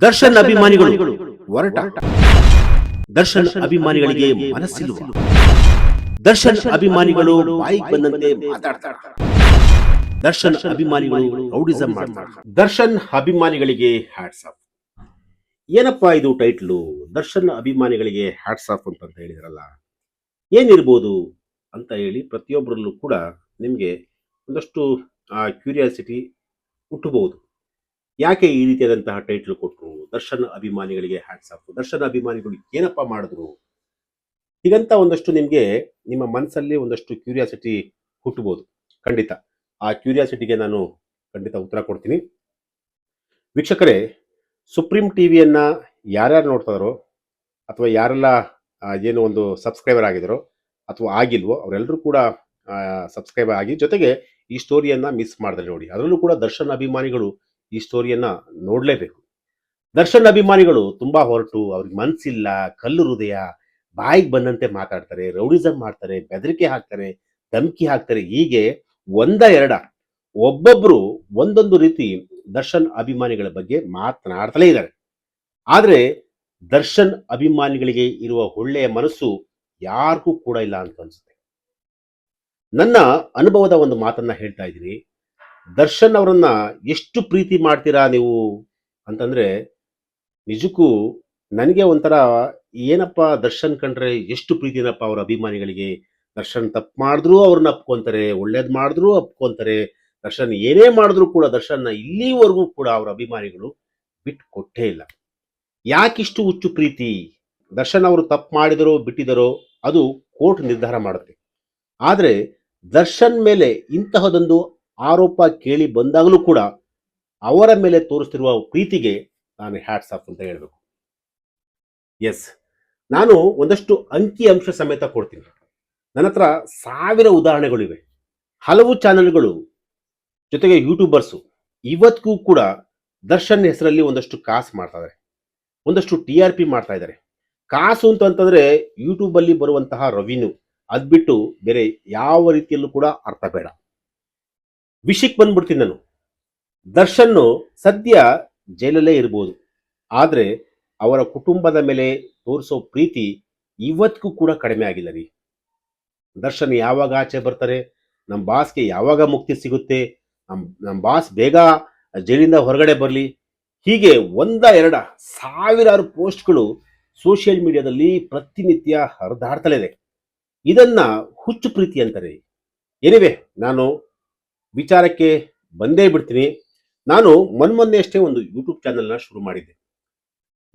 ದರ್ಶನ್ ಅಭಿಮಾನಿಗಳು ಹೊರಟ. ದರ್ಶನ್ ಅಭಿಮಾನಿಗಳಿಗೆ ಮನಸ್ಸಿಲ್ವ? ದರ್ಶನ್ ಅಭಿಮಾನಿಗಳು ಬಾಯಿಗೆ ಬಂದಂತೆ ಮಾತಾಡ್ತಾರೆ. ದರ್ಶನ್ ಅಭಿಮಾನಿಗಳು ರೌಡಿಸಂ ಮಾಡ್ತಾರೆ. ದರ್ಶನ್ ಅಭಿಮಾನಿಗಳಿಗೆ ಹ್ಯಾಟ್ಸ್ ಆಫ್. ಏನಪ್ಪಾ ಇದು ಟೈಟ್ಲು? ದರ್ಶನ್ ಅಭಿಮಾನಿಗಳಿಗೆ ಹ್ಯಾಟ್ಸ್ ಆಫ್ ಅಂತ ಹೇಳಿದ್ರಲ್ಲ, ಏನಿರ್ಬೋದು ಅಂತ ಹೇಳಿ ಪ್ರತಿಯೊಬ್ಬರಲ್ಲೂ ಕೂಡ ನಿಮಗೆ ಒಂದಷ್ಟು ಕ್ಯೂರಿಯಾಸಿಟಿ ಹುಟ್ಟಬಹುದು. ಯಾಕೆ ಈ ರೀತಿಯಾದಂತಹ ಟೈಟ್ಲ್ ಕೊಟ್ಟರು? ದರ್ಶನ್ ಅಭಿಮಾನಿಗಳಿಗೆ ಹ್ಯಾಟ್ಸ್ ಆಫ್. ದರ್ಶನ್ ಅಭಿಮಾನಿಗಳು ಏನಪ್ಪಾ ಮಾಡಿದ್ರು? ಹೀಗಂತ ಒಂದಷ್ಟು ನಿಮಗೆ ನಿಮ್ಮ ಮನಸ್ಸಲ್ಲಿ ಒಂದಷ್ಟು ಕ್ಯೂರಿಯಾಸಿಟಿ ಹುಟ್ಟಬಹುದು. ಖಂಡಿತ ಆ ಕ್ಯೂರಿಯಾಸಿಟಿಗೆ ನಾನು ಖಂಡಿತ ಉತ್ತರ ಕೊಡ್ತೀನಿ. ವೀಕ್ಷಕರೇ, ಸುಪ್ರೀಂ ಟಿವಿಯನ್ನ ಯಾರ್ಯಾರು ನೋಡ್ತಾ ಇದಾರೋ ಅಥವಾ ಯಾರೆಲ್ಲ ಏನು ಒಂದು ಸಬ್ಸ್ಕ್ರೈಬರ್ ಆಗಿದಾರೋ ಅಥವಾ ಆಗಿಲ್ವೋ ಅವರೆಲ್ಲರೂ ಕೂಡ ಸಬ್ಸ್ಕ್ರೈಬರ್ ಆಗಿ ಜೊತೆಗೆ ಈ ಸ್ಟೋರಿಯನ್ನ ಮಿಸ್ ಮಾಡಿದ್ರೆ ನೋಡಿ. ಅದರಲ್ಲೂ ಕೂಡ ದರ್ಶನ್ ಅಭಿಮಾನಿಗಳು ಈ ಸ್ಟೋರಿಯನ್ನ ನೋಡಲೇಬೇಕು. ದರ್ಶನ್ ಅಭಿಮಾನಿಗಳು ತುಂಬಾ ಹೊರಟು, ಅವ್ರಿಗೆ ಮನ್ಸಿಲ್ಲ, ಕಲ್ಲು ಹೃದಯ, ಬಾಯಿಗೆ ಬಂದಂತೆ ಮಾತಾಡ್ತಾರೆ, ರೌಡಿಸಂ ಮಾಡ್ತಾರೆ, ಬೆದರಿಕೆ ಹಾಕ್ತಾರೆ, ಧಮಕಿ ಹಾಕ್ತಾರೆ. ಹೀಗೆ ಒಂದ ಎರಡ ಒಬ್ಬೊಬ್ರು ಒಂದೊಂದು ರೀತಿ ದರ್ಶನ್ ಅಭಿಮಾನಿಗಳ ಬಗ್ಗೆ ಮಾತನಾಡ್ತಲೇ ಇದ್ದಾರೆ. ಆದ್ರೆ ದರ್ಶನ್ ಅಭಿಮಾನಿಗಳಿಗೆ ಇರುವ ಒಳ್ಳೆಯ ಮನಸ್ಸು ಯಾರಿಗೂ ಕೂಡ ಇಲ್ಲ ಅಂತ ಅನ್ಸುತ್ತೆ. ನನ್ನ ಅನುಭವದ ಒಂದು ಮಾತನ್ನ ಹೇಳ್ತಾ ಇದ್ದೀನಿ. ದರ್ಶನ್ ಅವರನ್ನ ಎಷ್ಟು ಪ್ರೀತಿ ಮಾಡ್ತೀರಾ ನೀವು ಅಂತಂದ್ರೆ, ನಿಜಕ್ಕೂ ನನಗೆ ಒಂಥರ ಏನಪ್ಪ ದರ್ಶನ್ ಕಂಡ್ರೆ ಎಷ್ಟು ಪ್ರೀತಿನಪ್ಪ ಅವ್ರ ಅಭಿಮಾನಿಗಳಿಗೆ. ದರ್ಶನ್ ತಪ್ಪು ಮಾಡಿದ್ರು ಅವ್ರನ್ನ ಅಪ್ಕೊಂತಾರೆ, ಒಳ್ಳೇದ್ ಮಾಡಿದ್ರು ಅಪ್ಕೊಂತಾರೆ. ದರ್ಶನ್ ಏನೇ ಮಾಡಿದ್ರು ಕೂಡ ದರ್ಶನ್ನ ಇಲ್ಲಿವರೆಗೂ ಕೂಡ ಅವ್ರ ಅಭಿಮಾನಿಗಳು ಬಿಟ್ಟು ಕೊಟ್ಟೇ ಇಲ್ಲ. ಯಾಕಿಷ್ಟು ಹುಚ್ಚು ಪ್ರೀತಿ? ದರ್ಶನ್ ಅವರು ತಪ್ಪು ಮಾಡಿದರೋ ಬಿಟ್ಟಿದರೋ ಅದು ಕೋರ್ಟ್ ನಿರ್ಧಾರ ಮಾಡುತ್ತೆ. ಆದ್ರೆ ದರ್ಶನ್ ಮೇಲೆ ಇಂತಹದೊಂದು ಆರೋಪ ಕೇಳಿ ಬಂದಾಗಲೂ ಕೂಡ ಅವರ ಮೇಲೆ ತೋರಿಸ್ತಿರುವ ಪ್ರೀತಿಗೆ ನಾನು ಹ್ಯಾಟ್ಸ್ ಆಫ್ ಅಂತ ಹೇಳಬೇಕು. ಎಸ್, ನಾನು ಒಂದಷ್ಟು ಅಂಕಿ ಅಂಶ ಸಮೇತ ಕೊಡ್ತೀನಿ. ನನ್ನ ಹತ್ರ ಸಾವಿರ ಉದಾಹರಣೆಗಳಿವೆ. ಹಲವು ಚಾನೆಲ್ಗಳು ಜೊತೆಗೆ ಯೂಟ್ಯೂಬರ್ಸು ಇವತ್ತಿಗೂ ಕೂಡ ದರ್ಶನ್ ಹೆಸರಲ್ಲಿ ಒಂದಷ್ಟು ಕಾಸು ಮಾಡ್ತಾ ಇದ್ದಾರೆ, ಒಂದಷ್ಟು TRP ಮಾಡ್ತಾ ಇದ್ದಾರೆ. ಕಾಸು ಅಂತಂದ್ರೆ ಯೂಟ್ಯೂಬ್ ಅಲ್ಲಿ ಬರುವಂತಹ ರೆವಿನ್ಯೂ, ಅದ್ಬಿಟ್ಟು ಬೇರೆ ಯಾವ ರೀತಿಯಲ್ಲೂ ಕೂಡ ಅರ್ಥ ಬೇಡ. ವಿಷಯಕ್ಕೆ ಬಂದ್ಬಿಡ್ತೀನಿ ನಾನು. ದರ್ಶನ್ ಸದ್ಯ ಜೈಲಲ್ಲೇ ಇರ್ಬೋದು, ಆದ್ರೆ ಅವರ ಕುಟುಂಬದ ಮೇಲೆ ತೋರಿಸೋ ಪ್ರೀತಿ ಇವತ್ತಿಗೂ ಕೂಡ ಕಡಿಮೆ ಆಗಿಲ್ಲ ರೀ. ದರ್ಶನ್ ಯಾವಾಗ ಆಚೆ ಬರ್ತಾರೆ, ನಮ್ಮ ಬಾಸ್ಗೆ ಯಾವಾಗ ಮುಕ್ತಿ ಸಿಗುತ್ತೆ, ನಮ್ಮ ಬಾಸ್ ಬೇಗ ಜೈಲಿಂದ ಹೊರಗಡೆ ಬರಲಿ, ಹೀಗೆ ಒಂದ ಎರಡ ಸಾವಿರಾರು ಪೋಸ್ಟ್ಗಳು ಸೋಷಿಯಲ್ ಮೀಡಿಯಾದಲ್ಲಿ ಪ್ರತಿನಿತ್ಯ ಹರಿದಾಡ್ತಲೇ ಇದೆ. ಇದನ್ನ ಹುಚ್ಚು ಪ್ರೀತಿ ಅಂತಾರೆ. ಏನಿವೆ, ನಾನು ವಿಚಾರಕ್ಕೆ ಬಂದೇ ಬಿಡ್ತೀನಿ. ನಾನು ಮೊನ್ನೆ ಅಷ್ಟೇ ಒಂದು ಯೂಟ್ಯೂಬ್ ಚಾನೆಲ್ನ ಶುರು ಮಾಡಿದ್ದೆ.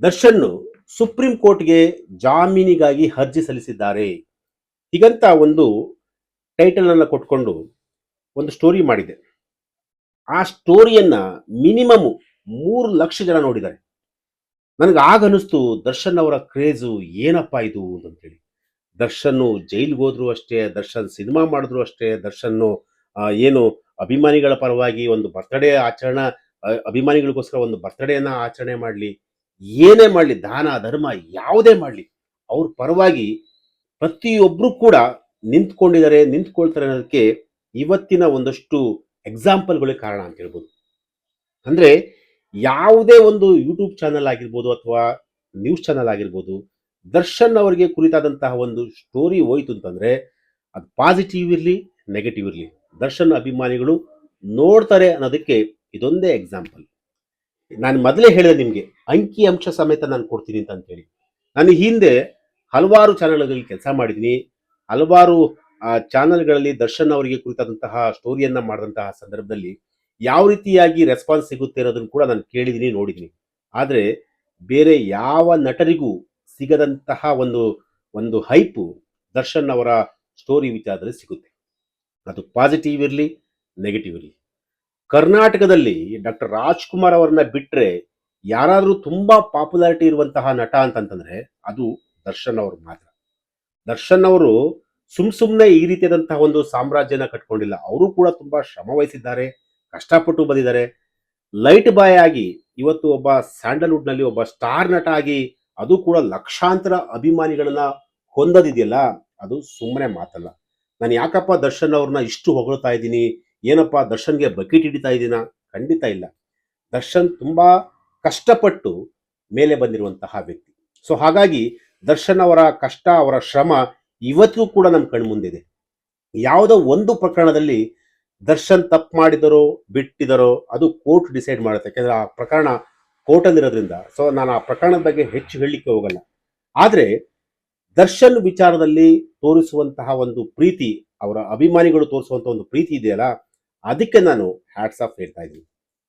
ದರ್ಶನ್ ಸುಪ್ರೀಂ ಕೋರ್ಟ್ಗೆ ಜಾಮೀನಿಗಾಗಿ ಅರ್ಜಿ ಸಲ್ಲಿಸಿದ್ದಾರೆ, ಹೀಗಂತ ಒಂದು ಟೈಟಲ್ ಅನ್ನ ಕೊಟ್ಕೊಂಡು ಒಂದು ಸ್ಟೋರಿ ಮಾಡಿದ್ದೆ. ಆ ಸ್ಟೋರಿಯನ್ನ ಮಿನಿಮಮ್ 3 ಲಕ್ಷ ಜನ ನೋಡಿದ್ದಾರೆ. ನನಗೆ ಆಗ ಅನಿಸ್ತು, ದರ್ಶನ್ ಅವರ ಕ್ರೇಜು ಏನಪ್ಪಾ ಇದು ಅಂತೇಳಿ. ದರ್ಶನ್ ಜೈಲ್ಗೆ ಹೋದ್ರು ಅಷ್ಟೇ, ದರ್ಶನ್ ಸಿನಿಮಾ ಮಾಡಿದ್ರು ಅಷ್ಟೇ, ದರ್ಶನ್ ಏನು ಅಭಿಮಾನಿಗಳ ಪರವಾಗಿ ಒಂದು ಬರ್ತ್ಡೇ ಆಚರಣೆ, ಅಭಿಮಾನಿಗಳಿಗೋಸ್ಕರ ಒಂದು ಬರ್ತ್ಡೇನ ಆಚರಣೆ ಮಾಡಲಿ, ಏನೇ ಮಾಡಲಿ, ದಾನ ಧರ್ಮ ಯಾವುದೇ ಮಾಡಲಿ, ಅವ್ರ ಪರವಾಗಿ ಪ್ರತಿಯೊಬ್ರು ಕೂಡ ನಿಂತ್ಕೊಳ್ತಾರೆ ಅನ್ನೋದಕ್ಕೆ ಇವತ್ತಿನ ಒಂದಷ್ಟು ಎಕ್ಸಾಂಪಲ್ಗಳೇ ಕಾರಣ ಅಂತ ಹೇಳ್ಬೋದು. ಅಂದ್ರೆ ಯಾವುದೇ ಒಂದು ಯೂಟ್ಯೂಬ್ ಚಾನಲ್ ಆಗಿರ್ಬೋದು ಅಥವಾ ನ್ಯೂಸ್ ಚಾನಲ್ ಆಗಿರ್ಬೋದು, ದರ್ಶನ್ ಅವರಿಗೆ ಕುರಿತಾದಂತಹ ಒಂದು ಸ್ಟೋರಿ ಹೋಯ್ತು ಅಂತಂದ್ರೆ ಅದು ಪಾಸಿಟಿವ್ ಇರಲಿ ನೆಗೆಟಿವ್ ಇರಲಿ, ದರ್ಶನ್ ಅಭಿಮಾನಿಗಳು ನೋಡ್ತಾರೆ ಅನ್ನೋದಕ್ಕೆ ಇದೊಂದೇ ಎಕ್ಸಾಂಪಲ್. ನಾನು ಮೊದಲೇ ಹೇಳಿದೆ ನಿಮಗೆ, ಅಂಕಿ ಅಂಶ ಸಮೇತ ನಾನು ಕೊಡ್ತೀನಿ ಅಂತ ಹೇಳಿ. ನಾನು ಹಿಂದೆ ಹಲವಾರು ಚಾನೆಲ್ಗಳಲ್ಲಿ ಕೆಲಸ ಮಾಡಿದ್ದೀನಿ. ಹಲವಾರು ಚಾನೆಲ್ಗಳಲ್ಲಿ ದರ್ಶನ್ ಅವರಿಗೆ ಕುರಿತಾದಂತಹ ಸ್ಟೋರಿಯನ್ನ ಮಾಡಿದಂತಹ ಸಂದರ್ಭದಲ್ಲಿ ಯಾವ ರೀತಿಯಾಗಿ ರೆಸ್ಪಾನ್ಸ್ ಸಿಗುತ್ತೆ ಅನ್ನೋದನ್ನು ಕೂಡ ನಾನು ಕೇಳಿದ್ದೀನಿ, ನೋಡಿದ್ದೀನಿ. ಆದರೆ ಬೇರೆ ಯಾವ ನಟರಿಗೂ ಸಿಗದಂತಹ ಒಂದು ಹೈಪು ದರ್ಶನ್ ಅವರ ಸ್ಟೋರಿ ವಿಚಾರದಲ್ಲಿ ಸಿಗುತ್ತೆ. ಅದು ಪಾಸಿಟಿವ್ ಇರಲಿ ನೆಗೆಟಿವ್ ಇರಲಿ. ಕರ್ನಾಟಕದಲ್ಲಿ ಡಾಕ್ಟರ್ ರಾಜ್ಕುಮಾರ್ ಅವರನ್ನ ಬಿಟ್ರೆ ಯಾರಾದರೂ ತುಂಬಾ ಪಾಪ್ಯುಲಾರಿಟಿ ಇರುವಂತಹ ನಟ ಅಂತಂತಂದ್ರೆ ಅದು ದರ್ಶನ್ ಅವರು ಮಾತ್ರ. ದರ್ಶನ್ ಅವರು ಸುಮ್ಮನೆ ಈ ರೀತಿಯಾದಂತಹ ಒಂದು ಸಾಮ್ರಾಜ್ಯನ ಕಟ್ಕೊಂಡಿಲ್ಲ. ಅವರು ಕೂಡ ತುಂಬಾ ಶ್ರಮ ವಹಿಸಿದ್ದಾರೆ, ಕಷ್ಟಪಟ್ಟು ಬಂದಿದ್ದಾರೆ. ಲೈಟ್ ಬಾಯ್ ಆಗಿ ಇವತ್ತು ಒಬ್ಬ ಸ್ಯಾಂಡಲ್ವುಡ್ ನಲ್ಲಿ ಒಬ್ಬ ಸ್ಟಾರ್ ನಟ ಆಗಿ, ಅದು ಕೂಡ ಲಕ್ಷಾಂತರ ಅಭಿಮಾನಿಗಳನ್ನ ಹೊಂದದಿದೆಯಲ್ಲ, ಅದು ಸುಮ್ಮನೆ ಮಾತಲ್ಲ. ನಾನು ಯಾಕಪ್ಪ ದರ್ಶನ್ ಅವ್ರನ್ನ ಇಷ್ಟು ಹೊಗಳ್ತಾ ಇದ್ದೀನಿ, ಏನಪ್ಪ ದರ್ಶನ್ಗೆ ಬಕೆಟ್ ಹಿಡಿತಾ ಇದ್ದೀನ? ಖಂಡಿತ ಇಲ್ಲ. ದರ್ಶನ್ ತುಂಬಾ ಕಷ್ಟಪಟ್ಟು ಮೇಲೆ ಬಂದಿರುವಂತಹ ವ್ಯಕ್ತಿ. ಸೊ ಹಾಗಾಗಿ ದರ್ಶನ್ ಅವರ ಕಷ್ಟ, ಅವರ ಶ್ರಮ ಇವತ್ತಿಗೂ ಕೂಡ ನಮ್ಮ ಕಣ್ಮುಂದಿದೆ. ಯಾವುದೋ ಒಂದು ಪ್ರಕರಣದಲ್ಲಿ ದರ್ಶನ್ ತಪ್ಪು ಮಾಡಿದರೋ ಬಿಟ್ಟಿದರೋ ಅದು ಕೋರ್ಟ್ ಡಿಸೈಡ್ ಮಾಡುತ್ತೆ. ಯಾಕೆಂದ್ರೆ ಆ ಪ್ರಕರಣ ಕೋರ್ಟಲ್ಲಿರೋದ್ರಿಂದ ಸೊ ನಾನು ಆ ಪ್ರಕರಣದ ಬಗ್ಗೆ ಹೆಚ್ಚು ಹೇಳಲಿಕ್ಕೆ ಹೋಗಲ್ಲ. ಆದರೆ ದರ್ಶನ್ ವಿಚಾರದಲ್ಲಿ ತೋರಿಸುವಂತಹ ಒಂದು ಪ್ರೀತಿ, ಅವರ ಅಭಿಮಾನಿಗಳು ತೋರಿಸುವಂತಹ ಒಂದು ಪ್ರೀತಿ ಇದೆಯಲ್ಲ, ಅದಕ್ಕೆ ನಾನು ಹ್ಯಾಟ್ಸ್ ಆಫ್ ಹೇಳ್ತಾ ಇದ್ದೀನಿ.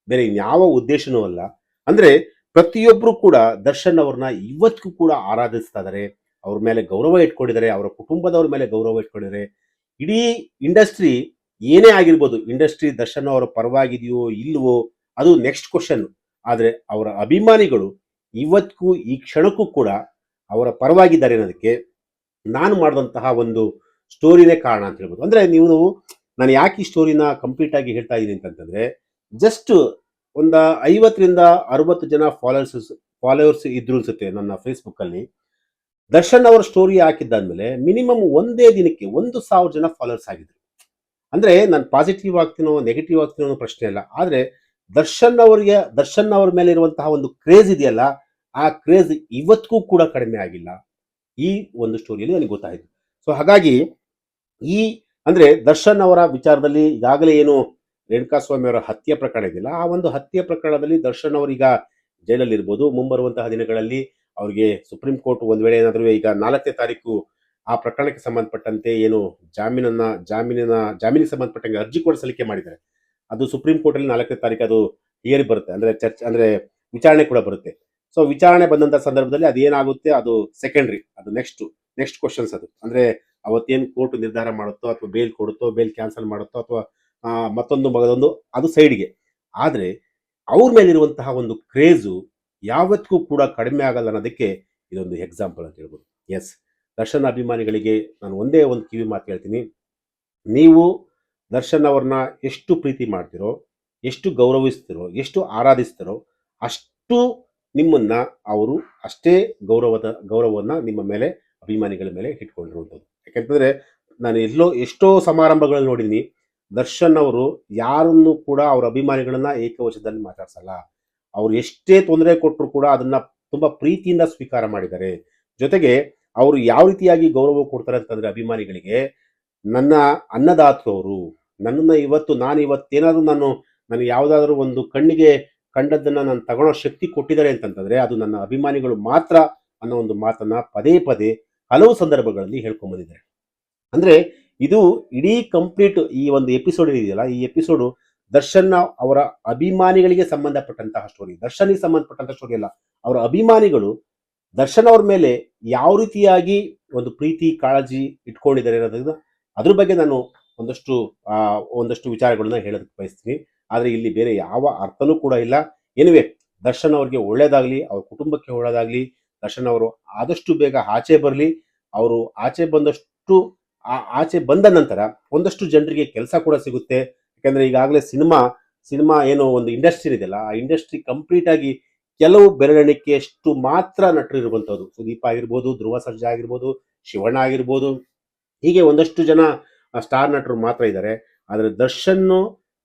ಬೇರೆ ಇನ್ಯಾವ ಉದ್ದೇಶನೂ ಅಲ್ಲ. ಅಂದ್ರೆ ಪ್ರತಿಯೊಬ್ಬರು ಕೂಡ ದರ್ಶನ್ ಅವ್ರನ್ನ ಇವತ್ತಿಗೂ ಕೂಡ ಆರಾಧಿಸ್ತಾ ಇದ್ದಾರೆ, ಅವ್ರ ಮೇಲೆ ಗೌರವ ಇಟ್ಕೊಂಡಿದ್ದಾರೆ, ಅವರ ಕುಟುಂಬದವ್ರ ಮೇಲೆ ಗೌರವ ಇಟ್ಕೊಂಡಿದ್ದಾರೆ. ಇಡೀ ಇಂಡಸ್ಟ್ರಿ ಏನೇ ಆಗಿರ್ಬೋದು, ಇಂಡಸ್ಟ್ರಿ ದರ್ಶನ್ ಅವರ ಪರವಾಗಿದೆಯೋ ಇಲ್ವೋ ಅದು ನೆಕ್ಸ್ಟ್ ಕ್ವಶನ್. ಆದರೆ ಅವರ ಅಭಿಮಾನಿಗಳು ಇವತ್ತಿಗೂ ಈ ಕ್ಷಣಕ್ಕೂ ಕೂಡ ಅವರ ಪರವಾಗಿದ್ದಾರೆ ಅನ್ನೋದಕ್ಕೆ ನಾನು ಮಾಡಿದಂತಹ ಒಂದು ಸ್ಟೋರಿನೇ ಕಾರಣ ಅಂತ ಹೇಳ್ಬೋದು. ಅಂದ್ರೆ ನಾನು ಯಾಕೆ ಈ ಸ್ಟೋರಿನ ಕಂಪ್ಲೀಟ್ ಆಗಿ ಹೇಳ್ತಾ ಇದ್ದೀನಿ ಅಂತಂದ್ರೆ, ಜಸ್ಟ್ ಒಂದು 50ರಿಂದ 60 ಜನ ಫಾಲೋವರ್ಸ್ ಇದ್ರು ಅನ್ಸುತ್ತೆ ನನ್ನ ಫೇಸ್ಬುಕ್ ಅಲ್ಲಿ. ದರ್ಶನ್ ಅವರ ಸ್ಟೋರಿ ಹಾಕಿದ್ದಾದ್ಮೇಲೆ ಮಿನಿಮಮ್ ಒಂದೇ ದಿನಕ್ಕೆ 1,000 ಜನ ಫಾಲೋವರ್ಸ್ ಆಗಿದ್ರು. ಅಂದ್ರೆ ನಾನು ಪಾಸಿಟಿವ್ ಆಗ್ತೀನೋ ನೆಗೆಟಿವ್ ಆಗ್ತೀನೋ ಅನ್ನೋ ಪ್ರಶ್ನೆ ಅಲ್ಲ. ಆದ್ರೆ ದರ್ಶನ್ ಅವ್ರ ಮೇಲೆ ಇರುವಂತಹ ಒಂದು ಕ್ರೇಜ್ ಇದೆಯಲ್ಲ, ಆ ಕ್ರೇಜ್ ಇವತ್ತಿಗೂ ಕೂಡ ಕಡಿಮೆ ಆಗಿಲ್ಲ. ಈ ಒಂದು ಸ್ಟೋರಿಯಲ್ಲಿ ನನಗೆ ಗೊತ್ತಾಯಿತು. ಸೊ ಹಾಗಾಗಿ ಅಂದ್ರೆ ದರ್ಶನ್ ಅವರ ವಿಚಾರದಲ್ಲಿ ಈಗಾಗಲೇ ಏನು ರೇಣುಕಾಸ್ವಾಮಿ ಅವರ ಹತ್ಯೆ ಪ್ರಕರಣ ಇದೆಯಲ್ಲ, ಆ ಒಂದು ಹತ್ಯೆ ಪ್ರಕರಣದಲ್ಲಿ ದರ್ಶನ್ ಅವರೀಗ ಜೈಲಲ್ಲಿ ಇರ್ಬೋದು. ಮುಂಬರುವಂತಹ ದಿನಗಳಲ್ಲಿ ಅವರಿಗೆ ಸುಪ್ರೀಂ ಕೋರ್ಟ್ ಒಂದ್ ವೇಳೆ ಏನಾದರೂ ಈಗ 4ನೇ ತಾರೀಕು ಆ ಪ್ರಕರಣಕ್ಕೆ ಸಂಬಂಧಪಟ್ಟಂತೆ ಏನು ಜಾಮೀನಿಗೆ ಸಂಬಂಧಪಟ್ಟಂಗೆ ಅರ್ಜಿ ಕೂಡ ಸಲ್ಲಿಕೆ ಮಾಡಿದ್ದಾರೆ. ಅದು ಸುಪ್ರೀಂ ಕೋರ್ಟ್ ಅಲ್ಲಿ 4ನೇ ತಾರೀಕು ಅದು ಹಿಯರಿಂಗ್ ಬರುತ್ತೆ, ಅಂದ್ರೆ ವಿಚಾರಣೆ ಕೂಡ ಬರುತ್ತೆ. ಸೊ ವಿಚಾರಣೆ ಬಂದಂತ ಸಂದರ್ಭದಲ್ಲಿ ಅದೇನಾಗುತ್ತೆ ಅದು ಸೆಕೆಂಡ್ರಿ, ಅದು ನೆಕ್ಸ್ಟ್ ಕ್ವಶನ್ಸ್. ಅದು ಅಂದ್ರೆ ಅವತ್ತೇನು ಕೋರ್ಟ್ ನಿರ್ಧಾರ ಮಾಡುತ್ತೋ ಅಥವಾ ಬೇಲ್ ಕೊಡುತ್ತೋ, ಬೇಲ್ ಕ್ಯಾನ್ಸಲ್ ಮಾಡುತ್ತೋ ಅಥವಾ ಮತ್ತೊಂದು ಅದು ಸೈಡ್ಗೆ. ಆದ್ರೆ ಅವ್ರ ಮೇಲಿರುವಂತಹ ಒಂದು ಕ್ರೇಜು ಯಾವತ್ತಿಗೂ ಕೂಡ ಕಡಿಮೆ ಆಗಲ್ಲ ಅನ್ನೋದಕ್ಕೆ ಇದೊಂದು ಎಕ್ಸಾಂಪಲ್ ಅಂತ ಹೇಳ್ಬೋದು. ಎಸ್, ದರ್ಶನ್ ಅಭಿಮಾನಿಗಳಿಗೆ ನಾನು ಒಂದೇ ಒಂದು ಕಿವಿ ಮಾತು ಹೇಳ್ತೀನಿ. ನೀವು ದರ್ಶನ್ ಅವ್ರನ್ನ ಎಷ್ಟು ಪ್ರೀತಿ ಮಾಡ್ತಿರೋ, ಎಷ್ಟು ಗೌರವಿಸ್ತಿರೋ, ಎಷ್ಟು ಆರಾಧಿಸ್ತಿರೋ, ಅಷ್ಟು ನಿಮ್ಮನ್ನ ಅವರು ಅಷ್ಟೇ ಗೌರವವನ್ನ ನಿಮ್ಮ ಮೇಲೆ, ಅಭಿಮಾನಿಗಳ ಮೇಲೆ ಇಟ್ಕೊಂಡಿರುವಂಥದ್ದು. ಯಾಕೆಂತಂದ್ರೆ ನಾನು ಎಷ್ಟೋ ಸಮಾರಂಭಗಳಲ್ಲಿ ನೋಡಿದ್ದೀನಿ, ದರ್ಶನ್ ಅವರು ಯಾರನ್ನು ಕೂಡ ಅವರ ಅಭಿಮಾನಿಗಳನ್ನ ಏಕವಚನದಲ್ಲಿ ಮಾತಾಡ್ಸಲ್ಲ. ಅವ್ರು ಎಷ್ಟೇ ತೊಂದರೆ ಕೊಟ್ಟರು ಕೂಡ ಅದನ್ನ ತುಂಬಾ ಪ್ರೀತಿಯಿಂದ ಸ್ವೀಕಾರ ಮಾಡಿದ್ದಾರೆ. ಜೊತೆಗೆ ಅವರು ಯಾವ ರೀತಿಯಾಗಿ ಗೌರವ ಕೊಡ್ತಾರೆ ಅಂತಂದ್ರೆ ಅಭಿಮಾನಿಗಳಿಗೆ, ನನ್ನ ಅನ್ನದಾತವರು ನನ್ನನ್ನ ನಾನು ಇವತ್ತೇನಾದ್ರೂ ನಾನು ಯಾವುದಾದ್ರೂ ಒಂದು ಕಣ್ಣಿಗೆ ಕಂಡದ್ದನ್ನ ನಾನು ತಗೊಳ್ಳೋ ಶಕ್ತಿ ಕೊಟ್ಟಿದ್ದಾರೆ ಅಂತಂತಂದ್ರೆ ಅದು ನನ್ನ ಅಭಿಮಾನಿಗಳು ಮಾತ್ರ ಅನ್ನೋ ಒಂದು ಮಾತನ್ನ ಪದೇ ಪದೇ ಹಲವು ಸಂದರ್ಭಗಳಲ್ಲಿ ಹೇಳ್ಕೊಂಡ್ ಬಂದಿದ್ದಾರೆ. ಅಂದ್ರೆ ಇದು ಇಡೀ ಕಂಪ್ಲೀಟ್ ಈ ಒಂದು ಎಪಿಸೋಡ್ ಇದೆಯಲ್ಲ, ಈ ಎಪಿಸೋಡು ದರ್ಶನ್ ಅವರ ಅಭಿಮಾನಿಗಳಿಗೆ ಸಂಬಂಧಪಟ್ಟಂತಹ ಸ್ಟೋರಿ, ದರ್ಶನ್ಗೆ ಸಂಬಂಧಪಟ್ಟಂತಹ ಸ್ಟೋರಿ ಅಲ್ಲ. ಅವರ ಅಭಿಮಾನಿಗಳು ದರ್ಶನ್ ಅವ್ರ ಮೇಲೆ ಯಾವ ರೀತಿಯಾಗಿ ಒಂದು ಪ್ರೀತಿ ಕಾಳಜಿ ಇಟ್ಕೊಂಡಿದ್ದಾರೆ ಅನ್ನೋದನ್ನ ಅದ್ರ ಬಗ್ಗೆ ನಾನು ಒಂದಷ್ಟು ವಿಚಾರಗಳನ್ನ ಹೇಳೋದಕ್ಕೆ ಬಯಸ್ತೀನಿ. ಆದ್ರೆ ಇಲ್ಲಿ ಬೇರೆ ಯಾವ ಅರ್ಥನೂ ಕೂಡ ಇಲ್ಲ. ಏನಿವೆ, ದರ್ಶನ್ ಅವ್ರಿಗೆ ಒಳ್ಳೇದಾಗ್ಲಿ, ಅವ್ರ ಕುಟುಂಬಕ್ಕೆ ಒಳ್ಳೇದಾಗ್ಲಿ, ದರ್ಶನ್ ಅವರು ಆದಷ್ಟು ಬೇಗ ಆಚೆ ಬರಲಿ. ಅವರು ಆಚೆ ಬಂದ ನಂತರ ಒಂದಷ್ಟು ಜನರಿಗೆ ಕೆಲಸ ಕೂಡ ಸಿಗುತ್ತೆ. ಯಾಕಂದ್ರೆ ಈಗಾಗಲೇ ಸಿನಿಮಾ ಏನೋ ಒಂದು ಇಂಡಸ್ಟ್ರಿ ಇದೆಯಲ್ಲ, ಆ ಇಂಡಸ್ಟ್ರಿ ಕಂಪ್ಲೀಟ್ ಆಗಿ ಕೆಲವು ಬೆರಳೆಣಿಕೆಯಷ್ಟು ಮಾತ್ರ ನಟರು ಇರುವಂತದ್ದು. ಸುದೀಪ್ ಆಗಿರ್ಬೋದು, ಧ್ರುವ ಸರ್ಜಾ ಆಗಿರ್ಬೋದು, ಶಿವಣ್ಣ ಆಗಿರ್ಬೋದು, ಹೀಗೆ ಒಂದಷ್ಟು ಜನ ಸ್ಟಾರ್ ನಟರು ಮಾತ್ರ ಇದ್ದಾರೆ. ಆದ್ರೆ ದರ್ಶನ್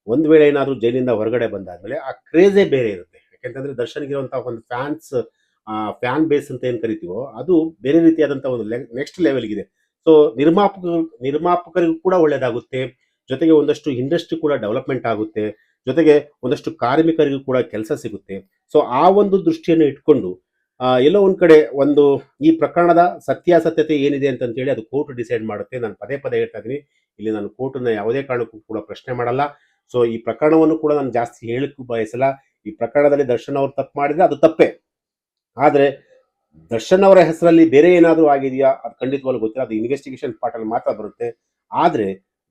ಒಂದ್ ವೇಳೆ ಏನಾದ್ರೂ ಜೈಲಿಂದ ಹೊರಗಡೆ ಬಂದಾದ್ಮೇಲೆ ಆ ಕ್ರೇಜೇ ಬೇರೆ ಇರುತ್ತೆ. ಯಾಕೆಂತಂದ್ರೆ ದರ್ಶನ್ಗೆ ಇರುವಂತಹ ಒಂದು ಫ್ಯಾನ್ ಬೇಸ್ ಅಂತ ಏನ್ ಕರಿತೀವೋ ಅದು ಬೇರೆ ರೀತಿಯಾದಂತಹ ಒಂದು ನೆಕ್ಸ್ಟ್ ಲೆವೆಲ್ಗಿದೆ. ಸೊ ನಿರ್ಮಾಪಕರಿಗೂ ಕೂಡ ಒಳ್ಳೇದಾಗುತ್ತೆ, ಜೊತೆಗೆ ಒಂದಷ್ಟು ಇಂಡಸ್ಟ್ರಿ ಕೂಡ ಡೆವಲಪ್ಮೆಂಟ್ ಆಗುತ್ತೆ, ಜೊತೆಗೆ ಒಂದಷ್ಟು ಕಾರ್ಮಿಕರಿಗೂ ಕೂಡ ಕೆಲಸ ಸಿಗುತ್ತೆ. ಸೊ ಆ ಒಂದು ದೃಷ್ಟಿಯನ್ನು ಇಟ್ಕೊಂಡು ಎಲ್ಲೋ ಒಂದ್ ಕಡೆ ಈ ಪ್ರಕರಣದ ಸತ್ಯಾಸತ್ಯತೆ ಏನಿದೆ ಅಂತೇಳಿ ಅದು ಕೋರ್ಟ್ ಡಿಸೈಡ್ ಮಾಡುತ್ತೆ. ನಾನು ಪದೇ ಪದೇ ಹೇಳ್ತಾ ಇದ್ದೀನಿ, ಇಲ್ಲಿ ನಾನು ಕೋರ್ಟನ್ನ ಯಾವುದೇ ಕಾರಣಕ್ಕೂ ಕೂಡ ಪ್ರಶ್ನೆ ಮಾಡಲ್ಲ. ಸೊ ಈ ಪ್ರಕರಣವನ್ನು ಕೂಡ ನಾನು ಜಾಸ್ತಿ ಹೇಳಕ್ಕೂ ಬಯಸಲ್ಲ. ಈ ಪ್ರಕರಣದಲ್ಲಿ ದರ್ಶನ್ ಅವರು ತಪ್ಪು ಮಾಡಿದ್ರೆ ಅದು ತಪ್ಪೇ. ಆದ್ರೆ ದರ್ಶನ್ ಅವರ ಹೆಸರಲ್ಲಿ ಬೇರೆ ಏನಾದರೂ ಆಗಿದೆಯಾ ಅದು ಖಂಡಿತವಾಗ್ಲೂ ಗೊತ್ತಿಲ್ಲ. ಅದು ಇನ್ವೆಸ್ಟಿಗೇಷನ್ ಪಾರ್ಟ್ ಅಲ್ಲಿ ಮಾತ್ರ ಬರುತ್ತೆ. ಆದ್ರೆ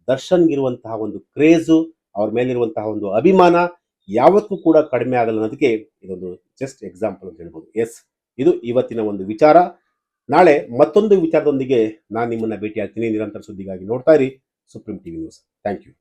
ದರ್ಶನ್ಗಿರುವಂತಹ ಒಂದು ಕ್ರೇಜು, ಅವ್ರ ಮೇಲಿರುವಂತಹ ಒಂದು ಅಭಿಮಾನ ಯಾವತ್ತೂ ಕೂಡ ಕಡಿಮೆ ಆಗಲ್ಲ ಅನ್ನೋದಕ್ಕೆ ಇದೊಂದು ಜಸ್ಟ್ ಎಕ್ಸಾಂಪಲ್ ಅಂತ ಹೇಳ್ಬೋದು. ಎಸ್, ಇದು ಇವತ್ತಿನ ಒಂದು ವಿಚಾರ. ನಾಳೆ ಮತ್ತೊಂದು ವಿಚಾರದೊಂದಿಗೆ ನಾನು ನಿಮ್ಮನ್ನ ಭೇಟಿ ಆಗ್ತೀನಿ. ನಿರಂತರ ಸುದ್ದಿಗಾಗಿ ನೋಡ್ತಾ ಇರಿ supreme TV news. Thank you.